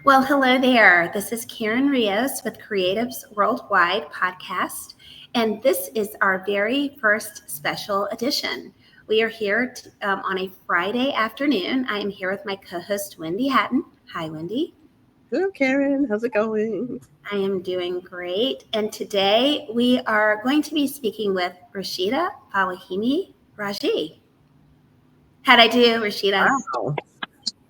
Well, hello there. This is Karen Rios with Creatives Worldwide podcast, and this is our very first special edition. We are here on a Friday afternoon. I am here with my co-host, Wendy Hatton. Hi, Wendy. Hello, Karen. How's it going? I am doing great. And today we are going to be speaking with Rashidat, Fawehinmi, Raji. How'd I do, Rashidat? Wow.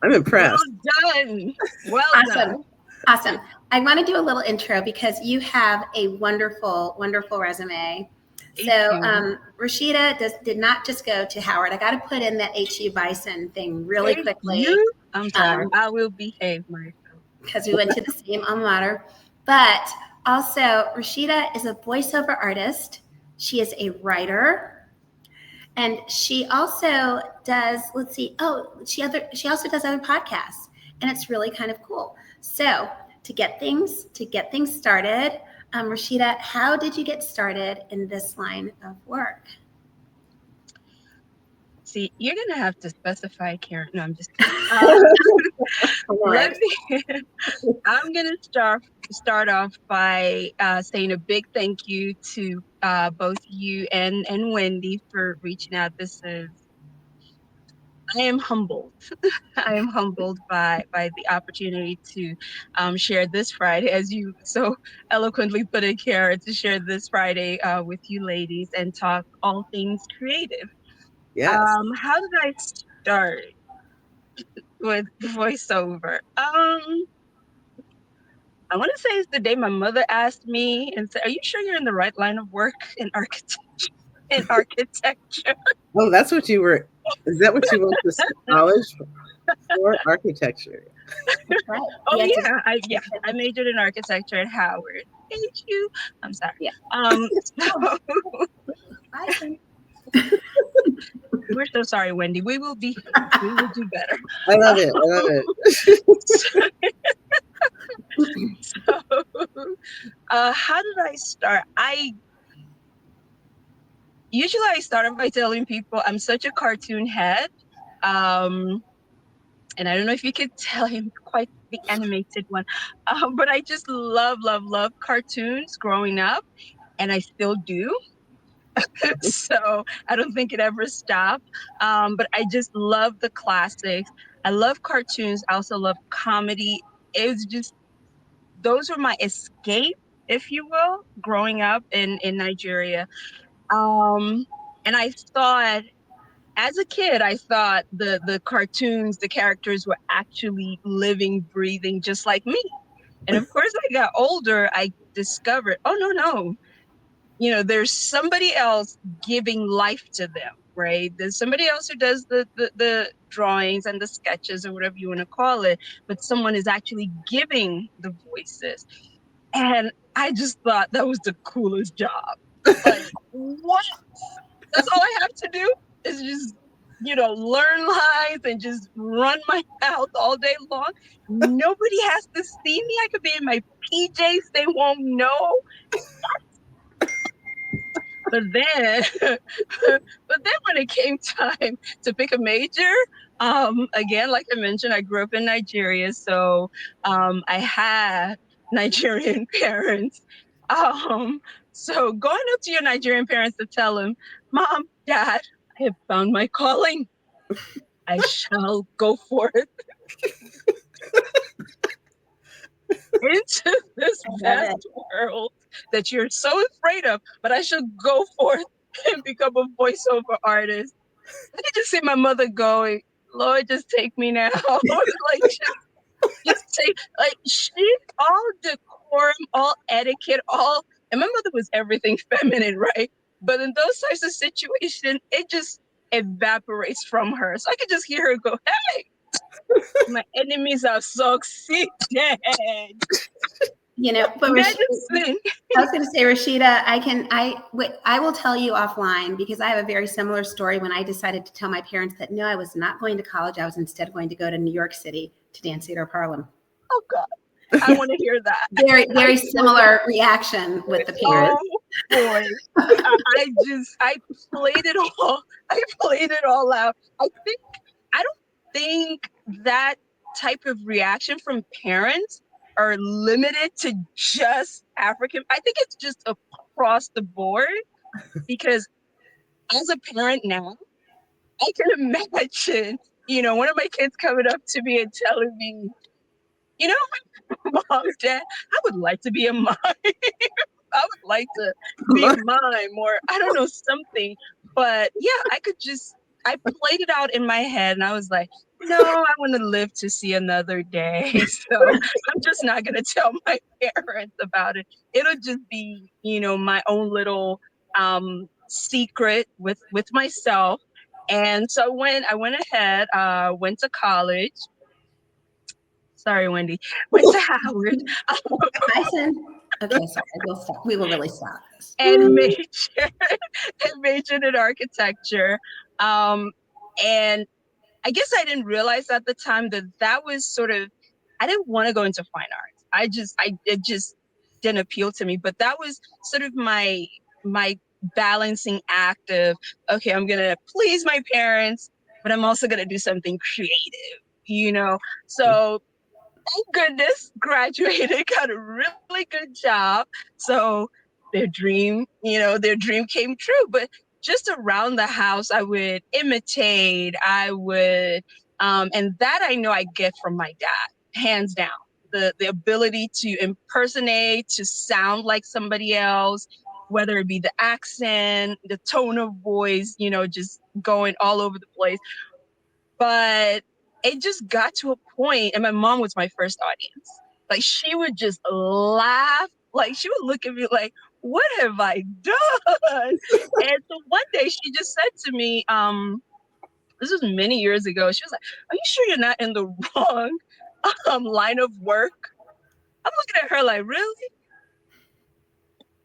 I'm impressed. Well done. Well done. Awesome. I want to do a little intro because you have a wonderful, wonderful resume. So Rashidat did not just go to Howard. I got to put in that HU Bison thing really quickly. I'm sorry. I will behave myself. Because we went to the same alma mater. But also, Rashidat is a voiceover artist. She is a writer. And she also does, she also does other podcasts. And it's really kind of cool. So to get things started, Rashidat, how did you get started in this line of work? See, you're going to have to specify, Karen. No, I'm just kidding. I'm going to start off by saying a big thank you to both you and Wendy for reaching out. I am humbled. I am humbled by the opportunity to share this Friday, as you so eloquently put it, Kara, to share this Friday with you ladies and talk all things creative. Yes. How did I start with voiceover? I want to say it's the day my mother asked me and said, "Are you sure you're in the right line of work in architecture?" Oh, that's what you were. Is that what you went to college for? Architecture. Right. Oh yeah, I majored in architecture at Howard. HU. I'm sorry. Yeah. We're so sorry, Wendy. We will do better. I love it. So, how did I start? Usually I started by telling people I'm such a cartoon head. And I don't know if you could tell him quite the animated one, but I just love cartoons growing up, and I still do. So I don't think it ever stopped. But I just love the classics. I love cartoons. I also love comedy. It's just, those were my escape, if you will, growing up in Nigeria. And I thought, as a kid, I thought the cartoons, the characters were actually living, breathing, just like me. And of course, I got older, I discovered, oh, no. There's somebody else giving life to them, right? There's somebody else who does the drawings and the sketches or whatever you want to call it, but someone is actually giving the voices. And I just thought that was the coolest job. Like, what? That's all I have to do is just, learn lines and just run my mouth all day long. Nobody has to see me. I could be in my PJs. They won't know. But then when it came time to pick a major, again, like I mentioned, I grew up in Nigeria. So I had Nigerian parents. So going up to your Nigerian parents to tell them, Mom, Dad, I have found my calling. I shall go forth into this vast world that you're so afraid of, but I shall go forth and become a voiceover artist. I could just see my mother going, Lord, just take me now. Like, just take, like, she, all decorum, all etiquette, and my mother was everything feminine, right? But in those types of situations, it just evaporates from her. So I could just hear her go, hey, my enemies have succeeded. But I was going to say, Rashidat, I will tell you offline because I have a very similar story when I decided to tell my parents that no, I was not going to college. I was instead going to go to New York City to dance theater Harlem. Oh God, I want to hear that. Very, very similar reaction with the parents. Oh boy, I played it all. I played it all out. I don't think that type of reaction from parents are limited to just African. I think it's just across the board because as a parent now, I can imagine, one of my kids coming up to me and telling me, you know, mom, dad, I would like to be a mime. I would like to be a mime or I don't know, something. But yeah, I played it out in my head and I was like, no, I want to live to see another day. So I'm just not going to tell my parents about it. It'll just be, my own little secret with myself. And so when I went ahead, went to college. Sorry, Wendy. Went to Howard. Tyson. Okay, sorry. We'll stop. We will really stop this. And majored in architecture. And I guess I didn't realize at the time that was sort of, I didn't want to go into fine arts. It just didn't appeal to me. But that was sort of my balancing act of, okay, I'm gonna please my parents, but I'm also gonna do something creative. So thank goodness graduated, got a really good job. So their dream came true. But just around the house, I would imitate, and that I know I get from my dad, hands down. The ability to impersonate, to sound like somebody else, whether it be the accent, the tone of voice, just going all over the place. But it just got to a point, and my mom was my first audience. Like she would just laugh, like she would look at me like, "What have I done?" And so one day she just said to me, this was many years ago. She was like, "Are you sure you're not in the wrong line of work?" I'm looking at her like, "Really?"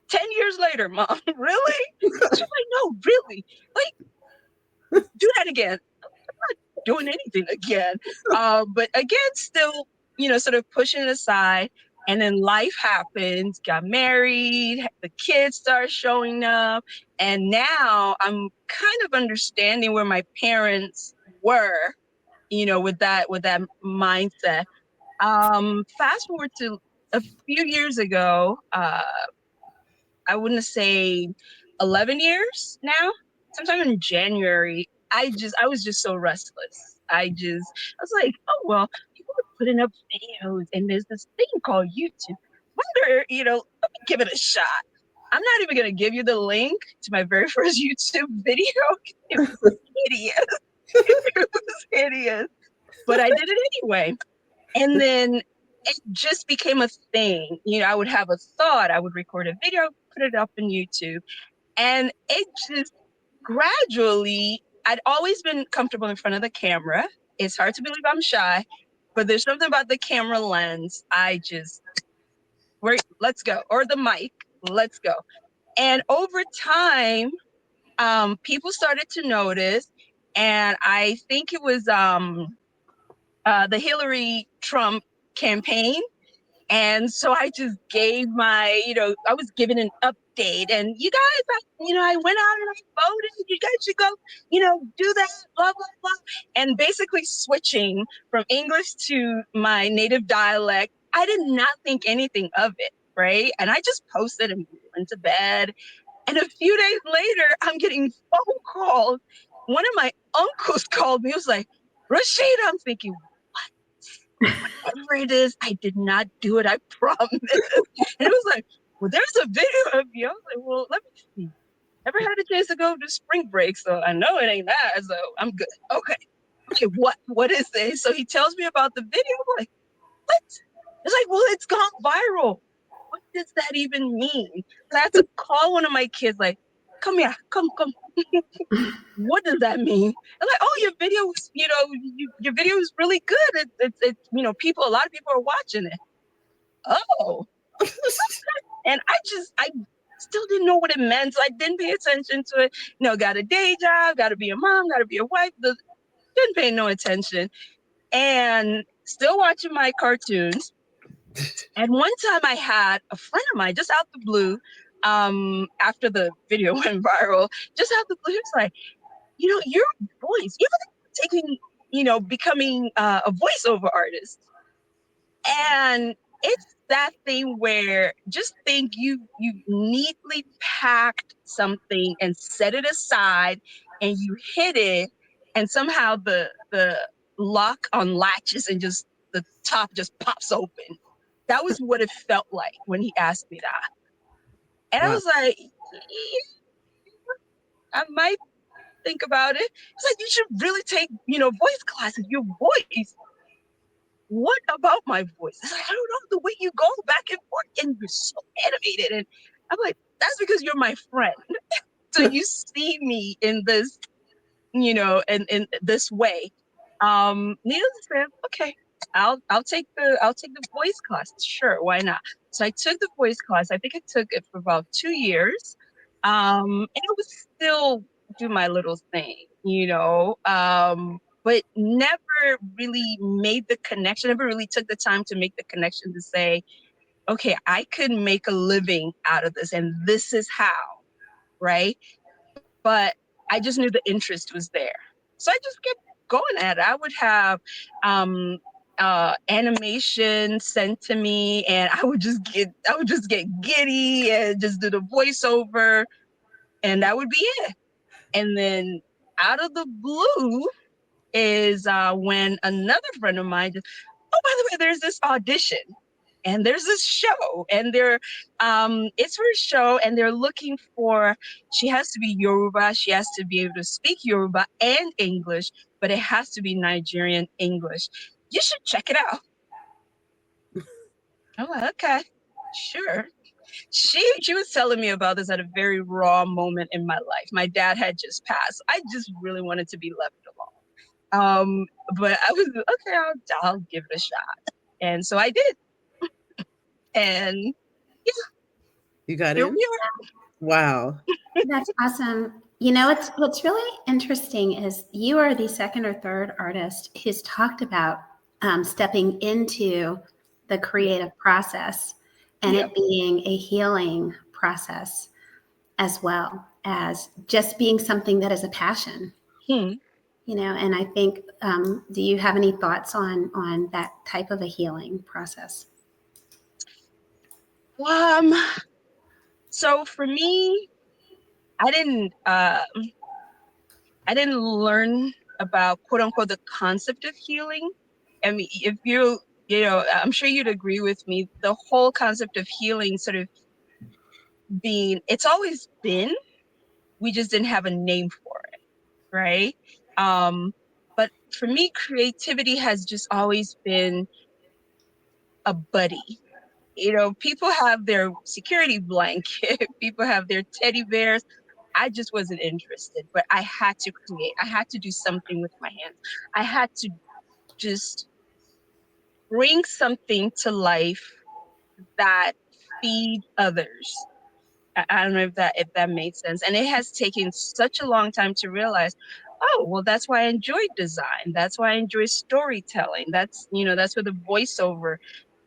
10 years later, mom, really? She's like, "No, really. Like, do that again." Doing anything again. But again, still, sort of pushing it aside. And then life happens, got married, the kids start showing up. And now I'm kind of understanding where my parents were, with that mindset. Fast forward to a few years ago, I wouldn't say 11 years now, sometime in January, I was just so restless. I was like, oh, well, people are putting up videos and there's this thing called YouTube. Wonder, let me give it a shot. I'm not even going to give you the link to my very first YouTube video. It was hideous. It was hideous. But I did it anyway. And then it just became a thing. I would have a thought, I would record a video, put it up on YouTube. And it just gradually, I'd always been comfortable in front of the camera. It's hard to believe I'm shy, but there's something about the camera lens. Let's go. Or the mic, let's go. And over time, people started to notice. And I think it was the Hillary Trump campaign. And so I just gave I was given an update. And you guys, I went out and I voted. You guys should go, do that, blah, blah, blah. And basically switching from English to my native dialect. I did not think anything of it, right? And I just posted and went to bed. And a few days later, I'm getting phone calls. One of my uncles called me. He was like, Rashid, I'm thinking, whatever it is, I did not do it. I promise. And it was like, well, there's a video of you. I was like, well, let me see. Never had a chance to go to spring break, so I know it ain't that. So I'm good. Okay. Okay, what is this? So he tells me about the video. I'm like, what? It's like, well, it's gone viral. What does that even mean? And I had to call one of my kids, like, come here, come. What does that mean? And like, oh, your video was, your video is really good. It's, a lot of people are watching it. Oh, and I still didn't know what it meant. So I didn't pay attention to it. Got a day job, got to be a mom, got to be a wife. Didn't pay no attention, and still watching my cartoons. And one time I had a friend of mine just out the blue, after the video went viral, just out the blue, it's like, your voice, you're taking becoming a voiceover artist. And it's that thing where just think you neatly packed something and set it aside and you hit it and somehow the lock unlatches and just the top just pops open. That was what it felt like when he asked me that. And I Wow. was like, I might think about it. It's like, you should really take, voice classes. Your voice, what about my voice? It's like, I don't know, the way you go back and forth and you're so animated. And I'm like, that's because you're my friend. So you see me in this, in this way. Needless to say, okay, I'll take the voice class. Sure, why not? So I took the voice class. I think I took it for about 2 years. And it was still do my little thing, but never really made the connection, never really took the time to make the connection to say, okay, I could make a living out of this, and this is how, right? But I just knew the interest was there. So I just kept going at it. I would have um animation sent to me and I would just get giddy and just do the voiceover and that would be it. And then out of the blue is when another friend of mine just, oh, by the way, there's this audition and there's this show and it's her show and they're looking for, she has to be Yoruba, she has to be able to speak Yoruba and English, but it has to be Nigerian English. You should check it out. I'm like, okay, sure. She was telling me about this at a very raw moment in my life. My dad had just passed. I just really wanted to be left alone. But I was okay. I'll give it a shot, and so I did. And yeah, You got here in? we Wow. That's awesome. You know, what's really interesting is you are the second or third artist who's talked about stepping into the creative process and Yeah. it being a healing process as well as just being something that is a passion. Hmm. You know, and I think, do you have any thoughts on that type of a healing process? Um. So for me, I didn't. I didn't learn about quote unquote the concept of healing. I mean, if I'm sure you'd agree with me. The whole concept of healing sort of being, it's always been. We just didn't have a name for it, right? Um, but for me, creativity has just always been a buddy. People have their security blanket, people have their teddy bears. I just wasn't interested, but I had to create. I had to do something with my hands. I had to just bring something to life that feed others. I don't know if that made sense. And it has taken such a long time to realize, oh, well, that's why I enjoy design. That's why I enjoy storytelling. That's where the voiceover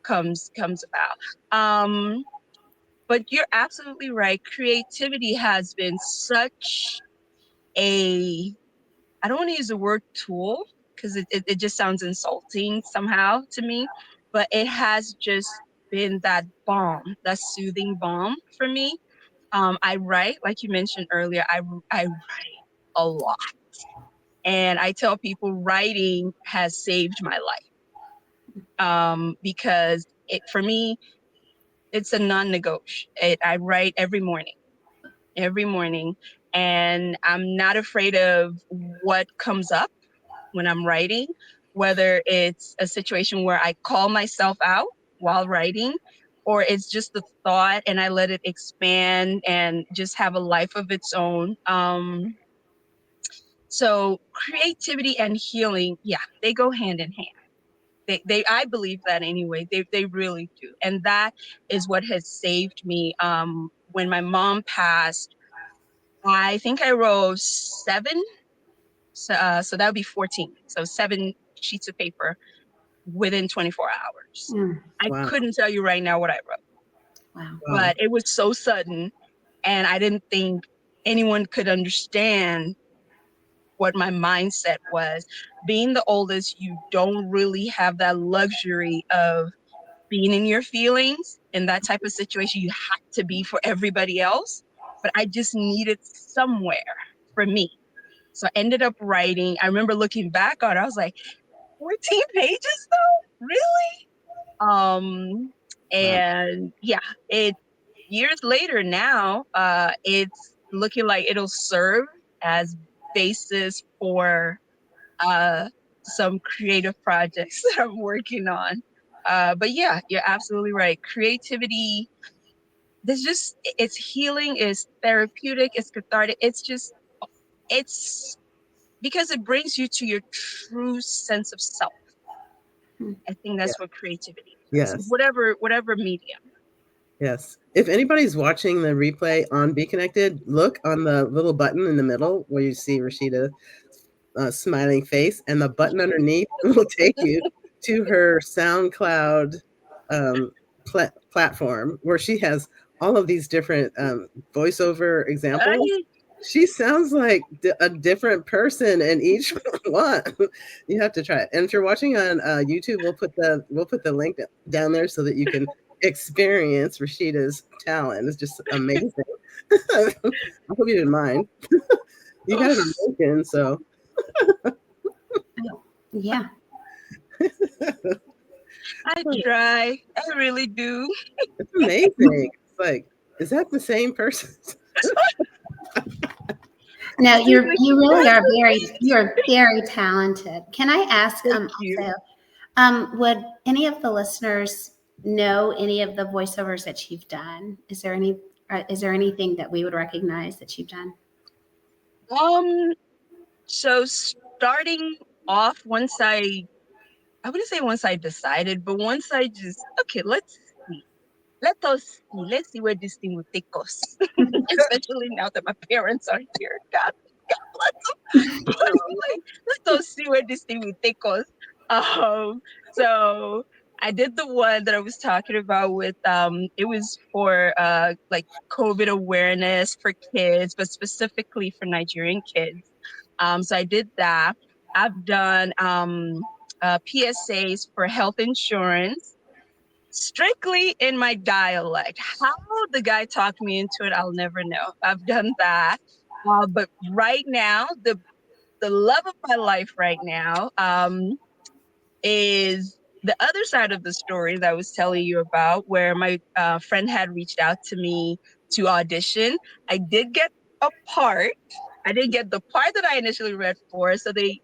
comes about. But you're absolutely right. Creativity has been such a, I don't want to use the word tool because it just sounds insulting somehow to me, but it has just been that balm, that soothing balm for me. I write, like you mentioned earlier, I write a lot. And I tell people writing has saved my life. Because for me, it's a non-negotiable. I write every morning, and I'm not afraid of what comes up when I'm writing, whether it's a situation where I call myself out while writing, or it's just the thought and I let it expand and just have a life of its own. So creativity and healing, yeah, they go hand in hand. I believe that anyway. They really do, and that is what has saved me. When my mom passed, I think I wrote seven, so that would be 14. So 7 sheets of paper within 24 hours. Mm, I Wow. couldn't tell you right now what I wrote, wow. Wow. but it was so sudden, and I didn't think anyone could understand what my mindset was. Being the oldest, you don't really have that luxury of being in your feelings. In that type of situation, you have to be for everybody else. But I just needed somewhere for me. So I ended up writing. I remember looking back on it, I was like, 14 pages though? Really? Wow. And yeah, it years later now, it's looking like it'll serve as basis for uh some creative projects that I'm working on. But yeah, you're absolutely right. Creativity, there's just it's healing, it's therapeutic, it's cathartic. It's because it brings you to your true sense of self. Hmm. I think Yeah. that's what creativity does. Yes. Whatever medium. Yes. If anybody's watching the replay on Be Connected, look on the little button in the middle where you see Rashida smiling face, and the button underneath will take you to her SoundCloud um, platform where she has all of these different voiceover examples. Right? She sounds like a different person in each one. You have to try it. And if you're watching on YouTube, we'll put the link down there so that you can experience Rashida's talent. It's just amazing. I hope you didn't mind. You got it on LinkedIn, so Oh, yeah. I try. I really do. it's amazing. It's like, is that the same person? No, She's like, you really that's are me. you're very talented. Can I ask Thank you. also, would any of the listeners know any of the voiceovers that you've done? Is there anything that we would recognize that you've done? Um, so starting off, I wouldn't say once I decided, but once I just, okay, see. Let us let's see where this thing will take us. Especially now that my parents are here. God bless them. But like, let us see where this thing will take us. So I did the one that I was talking about with it was for like COVID awareness for kids, but specifically for Nigerian kids. So I did that. I've done PSAs for health insurance strictly in my dialect. How the guy talked me into it, I'll never know. I've done that. But right now, the love of my life right now is the other side of the story that I was telling you about, where my friend had reached out to me to audition. I did get a part. I didn't get the part that I initially read for, so they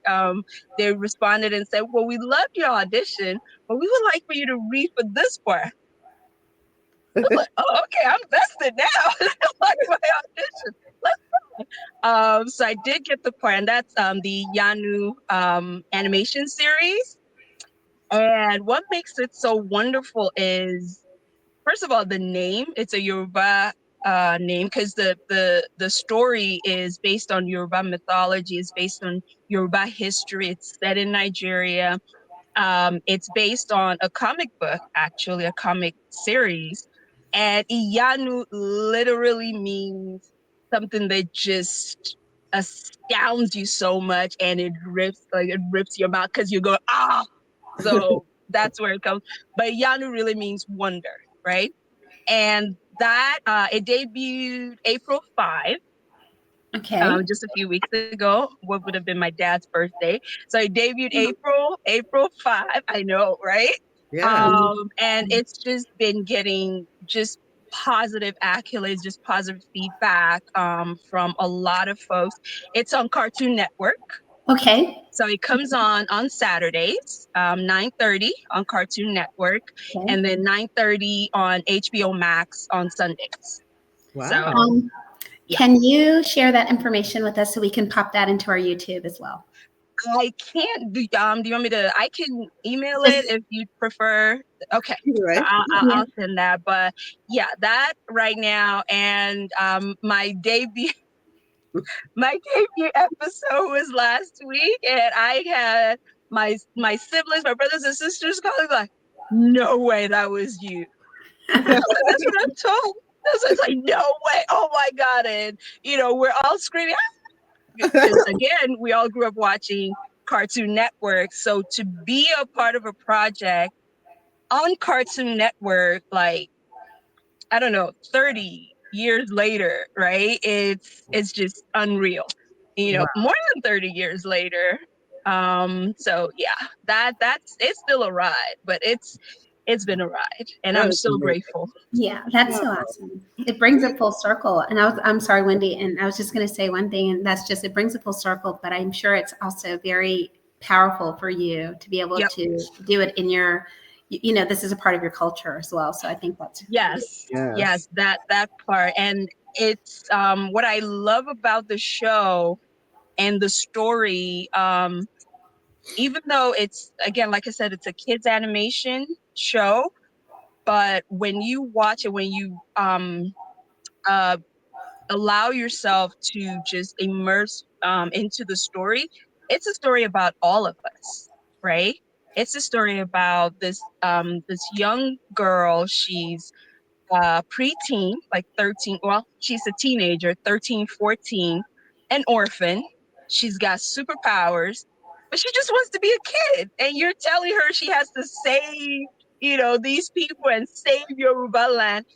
responded and said, "Well, we loved your audition, but we would like for you to read for this part." I was like, "Oh, okay, I'm vested now." Like my audition. Let's so I did get the part, and that's the Yanu animation series. And what makes it so wonderful is, first of all, the name. It's a Yoruba name because the story is based on Yoruba mythology. It's based on Yoruba history. It's set in Nigeria. It's based on a comic book, actually, a comic series. And Iyanu literally means something that just astounds you so much, and it rips your mouth because you go, ah. So that's where it comes. But Iyanu really means wonder, right? And that it debuted April 5, Okay. just a few weeks ago, what would have been my dad's birthday. So it debuted April 5. I know, right? Yeah. And it's just been getting just positive accolades, just positive feedback from a lot of folks. It's on Cartoon Network. Okay. So it comes on Saturdays, 9:30 on Cartoon Network, Okay. and then 9:30 on HBO Max on Sundays. Wow. So Um, yeah. can you share that information with us so we can pop that into our YouTube as well? I can't do you want me to I can email it Just if you prefer. Okay. You're So right. yeah. I'll send that. But yeah, that right now and my debut my debut episode was last week and I had my siblings, my brothers and sisters calling like, no way that was you. Like, that's what I'm told. That's what it's like, no way. Oh my God. And we're all screaming, because again, we all grew up watching Cartoon Network. So to be a part of a project on Cartoon Network, like, I don't know, 30 years later, right? It's just unreal. Wow, More than 30 years later. So yeah, that's it's still a ride, but it's been a ride, and that I'm is so amazing. grateful. Yeah, that's so awesome. It brings it full circle. And I'm sorry, Wendy, and I was just going to say one thing, and that's just it brings it full circle. But I'm sure it's also very powerful for you to be able Yep. to do it in your, this is a part of your culture as well. So I think that's really, Yes. Yes. Yes, that part. And it's what I love about the show and the story, even though it's, again, like I said, it's a kids animation show, but when you watch it, when you uh allow yourself to just immerse into the story, it's a story about all of us, right? It's a story about this young girl. She's preteen, like 13. Well, she's a teenager, 13, 14, an orphan. She's got superpowers, but she just wants to be a kid. And you're telling her she has to save, these people and save Yoruba land,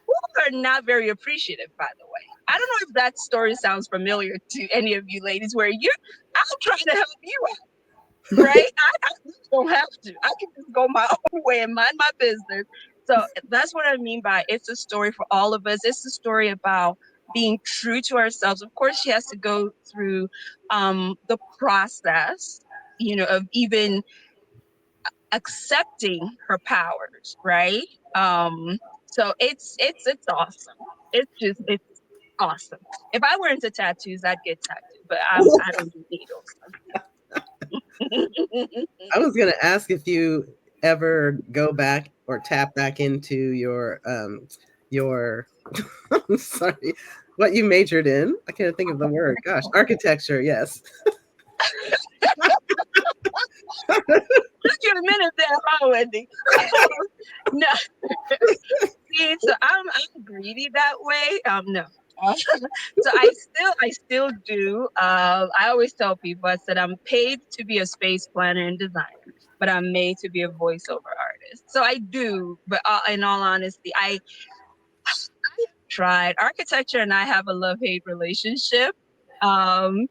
who are not very appreciative, by the way. I don't know if that story sounds familiar to any of you ladies, where I'm trying to help you out, right? I just don't have to. I can just go my own way and mind my business. So that's what I mean by it's a story for all of us. It's a story about being true to ourselves. Of course, she has to go through the process, of even accepting her powers, right? So it's awesome. It's awesome. If I were into tattoos, I'd get tattooed, but I don't do needles. I was going to ask if you ever go back or tap back into your I'm sorry, what you majored in. I can't think of the word. Gosh, architecture. Yes. Took you a minute there, huh, Wendy? No, see, so I'm greedy that way. No. So I still do. I always tell people, I said I'm paid to be a space planner and designer, but I'm made to be a voiceover artist. So I do, but in all honesty, I tried. Architecture and I have a love hate relationship. Um,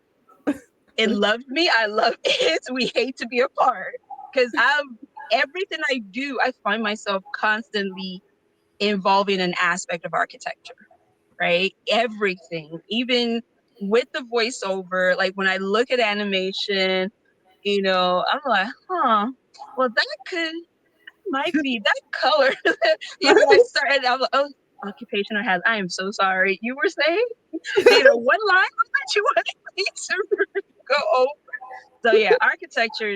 it loves me. I love it. We hate to be apart because everything I do, I find myself constantly involving an aspect of architecture, right? Everything, even with the voiceover, like when I look at animation, I'm like, huh, well, that might be that color. I started, I'm like, oh, occupation I had. I am so sorry. You were saying, what line was that you wanted me to go over? So yeah, architecture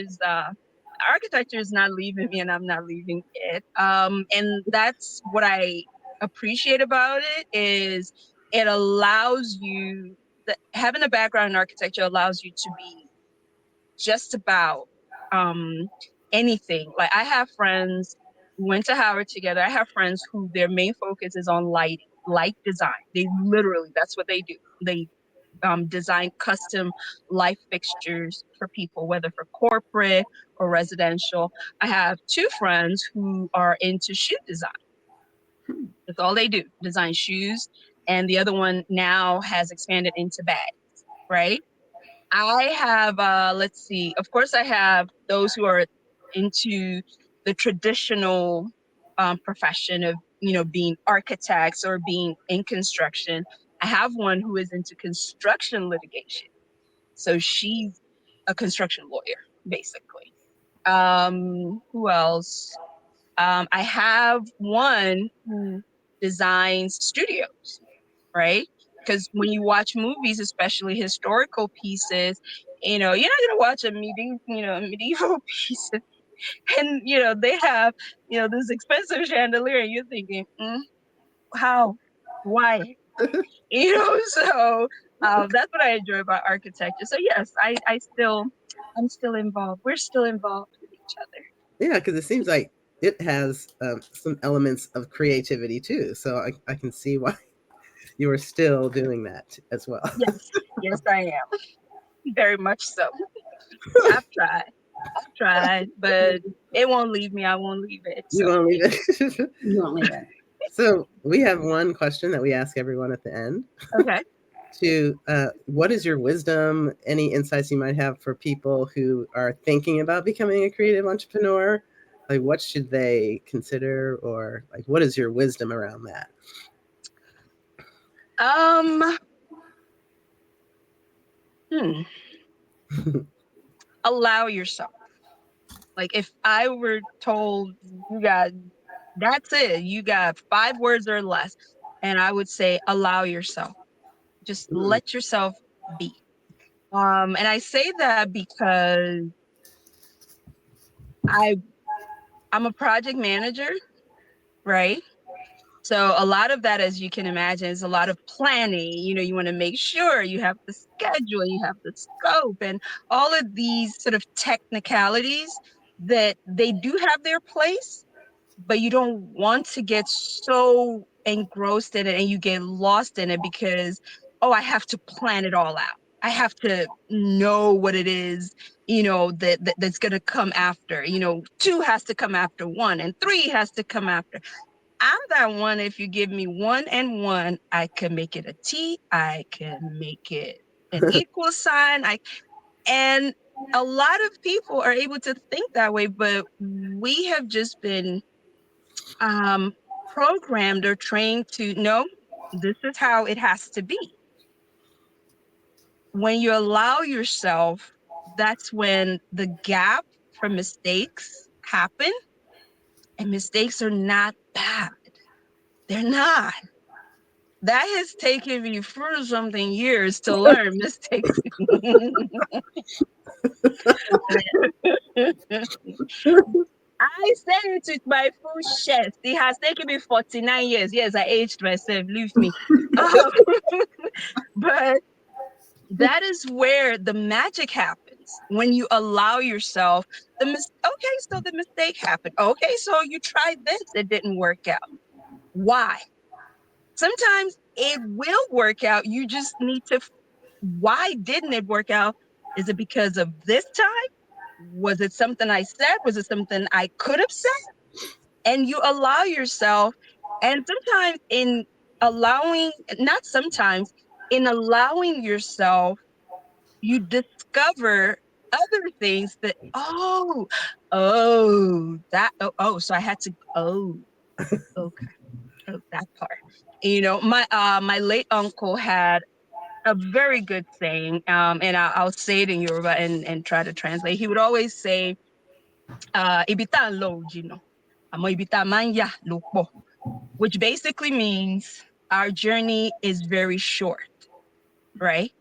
is not leaving me, and I'm not leaving it. And that's what I appreciate about it is it allows you having a background in architecture allows you to be just about um anything. Like I have friends who went to Howard together. I have friends who their main focus is on light design. They literally that's what they do. They design custom light fixtures for people, whether for corporate or residential. I have two friends who are into shoe design. That's all they do, design shoes. And the other one now has expanded into bags, right? I have, let's see, of course, I have those who are into the traditional profession of, being architects or being in construction. I have one who is into construction litigation. So she's a construction lawyer, basically. Who else? I have one who designs studios, right? Because when you watch movies, especially historical pieces, you're not gonna watch a medieval piece, and they have this expensive chandelier, and you're thinking, how, why, So that's what I enjoy about architecture. So yes, I'm still involved. We're still involved with each other. Yeah, because it seems like it has some elements of creativity too. So I can see why you are still doing that as well. Yes, I am. Very much so. I've tried, but it won't leave me. I won't leave it. You So, want to leave it? You won't leave it. So we have one question that we ask everyone at the end. okay. What is your wisdom? Any insights you might have for people who are thinking about becoming a creative entrepreneur? Like, what should they consider, or like, what is your wisdom around that? Hmm. Allow yourself. Like if I were told that's it, you got 5 words or less, and I would say allow yourself. Just Mm, let yourself be. And I say that because I I'm a project manager, right? So a lot of that, as you can imagine, is a lot of planning. You want to make sure you have the schedule, you have the scope, and all of these sort of technicalities that they do have their place, but you don't want to get so engrossed in it and you get lost in it because, oh, I have to plan it all out. I have to know what it is, that's going to come after. Two has to come after one, and three has to come after. I'm that one. If you give me one and one, I can make it a T. I can make it an equal sign. And a lot of people are able to think that way, but we have just been um, programmed or trained to know this is how it has to be. When you allow yourself, that's when the gap for mistakes happen, and mistakes are not bad. They're not. That has taken me for something years to learn mistakes. I said it with my full chest. It has taken me 49 years. Yes, I aged myself. Leave me. Um, but that is where the magic happens when you allow yourself okay, so the mistake happened. Okay, so you tried this, it didn't work out. Why? Sometimes it will work out. You just need to why didn't it work out? Is it because of this time? Was it something I said? Was it something I could have said? And you allow yourself, and sometimes not sometimes, in allowing yourself, you discover other things that, so I had to, okay, that part. My late uncle had a very good saying, and I'll say it in Yoruba and try to translate. He would always say, "Ibita lo jino, amo ibita manya lopo," which basically means our journey is very short, right?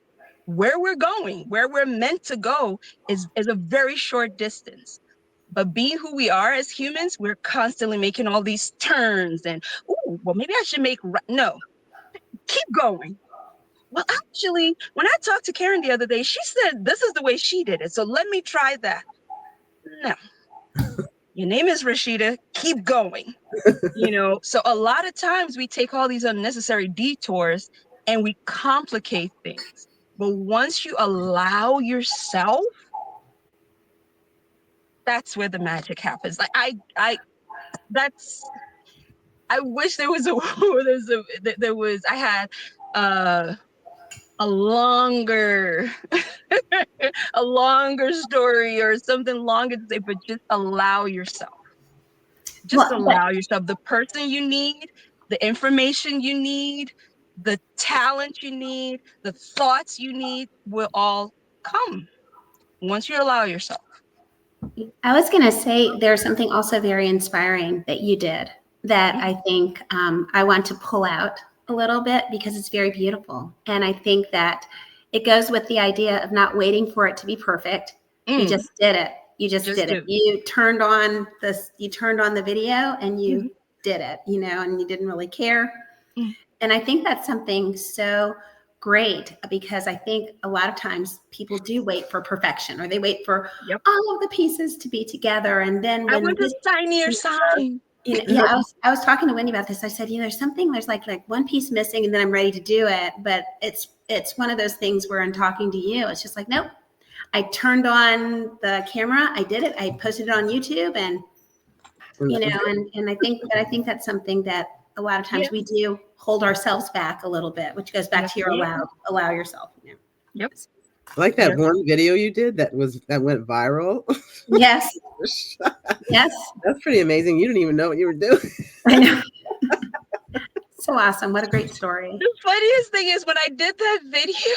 Where we're going, where we're meant to go, is a very short distance. But being who we are as humans, we're constantly making all these turns and, well, maybe I should no, keep going. Well, actually, when I talked to Karen the other day, she said this is the way she did it. So let me try that. No, your name is Rashida. Keep going. So a lot of times we take all these unnecessary detours and we complicate things. But once you allow yourself, that's where the magic happens. Like that's I wish there was I had a longer a longer story or something longer to say, but just allow yourself. Just Well, but allow yourself the person you need, the information you need, the talent you need, the thoughts you need will all come once you allow yourself. I was going to say there's something also very inspiring that you did that I think I want to pull out a little bit because it's very beautiful. And I think that it goes with the idea of not waiting for it to be perfect. You just did it. You just did it. You turned on the video and you did it, and you didn't really care. And I think that's something so great because I think a lot of times people do wait for perfection or they wait for all of the pieces to be together. And then I when want a shinier sign. Yeah, I was talking to Wendy about this. I said, there's like one piece missing, and then I'm ready to do it. But it's one of those things where I'm talking to you. It's just like, nope. I turned on the camera. I did it. I posted it on YouTube, and and I think that's something that a lot of times we do hold ourselves back a little bit, which goes back to your allow yourself. Yep. I like that one video you did that went viral. Yes. Yes. That's pretty amazing. You didn't even know what you were doing. I know. So awesome. What a great story. The funniest thing is when I did that video,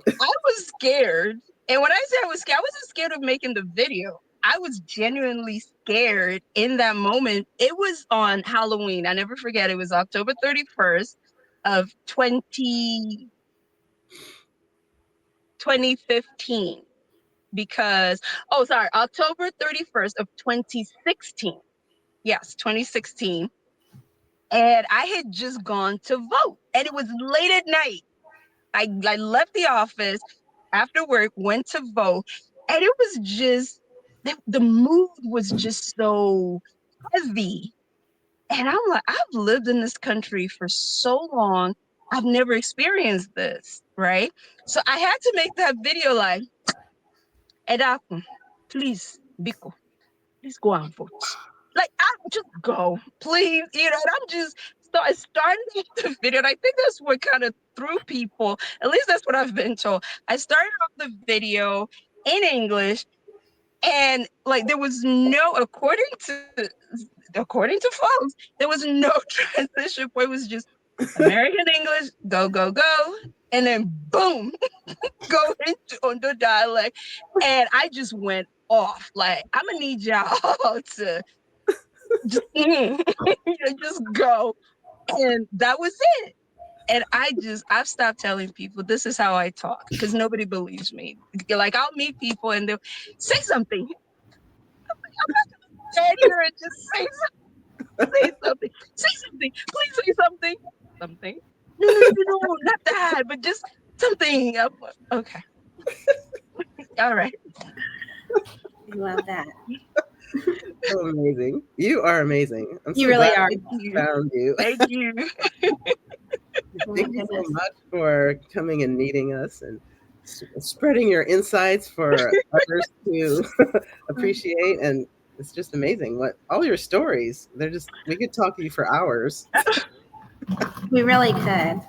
I was scared. And when I say I was scared, I wasn't scared of making the video. I was genuinely scared in that moment. It was on Halloween. I never forget. It was October 31st of 2015. Because, October 31st of 2016. Yes, 2016. And I had just gone to vote. And it was late at night. I left the office after work, went to vote, and it was just, the mood was just so heavy. And I'm like, I've lived in this country for so long. I've never experienced this, right? So I had to make that video like, Edaku, please, Biko, please go and vote. Like, I just go, please, and I'm just, so I started off the video, and I think that's what kind of threw people, at least that's what I've been told. I started off the video in English, and like, there was no, according to folks, there was no transition point. It was just American English, go, go, go, and then boom, go into Ondo dialect, and I just went off. Like, I'm gonna need y'all to just go. And that was it. And I've stopped telling people this is how I talk because nobody believes me. Like, I'll meet people and they'll say something. I'm not gonna stand here and just say something. Say something. Please say something. Something. No, not that, but just something. Okay. All right. I love that. So amazing. You are amazing. I'm You so really glad are. I found you. Thank you. Thank you so much for coming and meeting us and spreading your insights for others to appreciate. And it's just amazing what all your stories. We could talk to you for hours. We really could.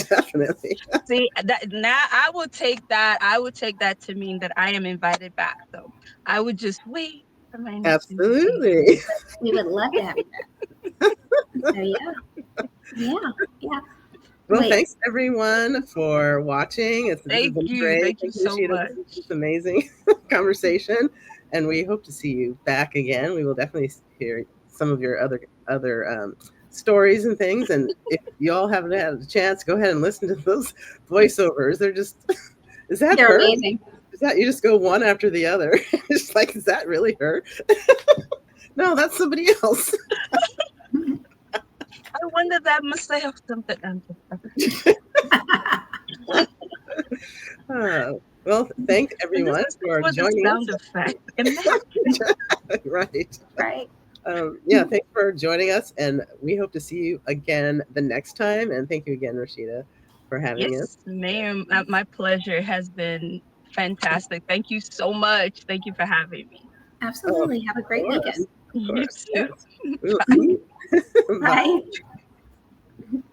Definitely. See, that now I will take that to mean that I am invited back. So I would just wait for my next invitation. Absolutely. We would love to have you back. So yeah. Well, Wait. thanks everyone for watching. Thank you. Great. Thank you so much. It's amazing conversation, and we hope to see you back again. We will definitely hear some of your other stories and things. And if y'all haven't had a chance, go ahead and listen to those voiceovers. They're just they're her? Amazing. Is that you just go one after the other? It's like, is that really her? No, that's somebody else. I wonder that must say something. Well, thanks everyone for joining sound us. Effect. Right. Thanks for joining us, and we hope to see you again the next time. And thank you again, Rashida, for having us. Yes, ma'am. My pleasure. Has been fantastic. Thank you so much. Thank you for having me. Absolutely. Have a great weekend. You too. Yes. Bye. Bye.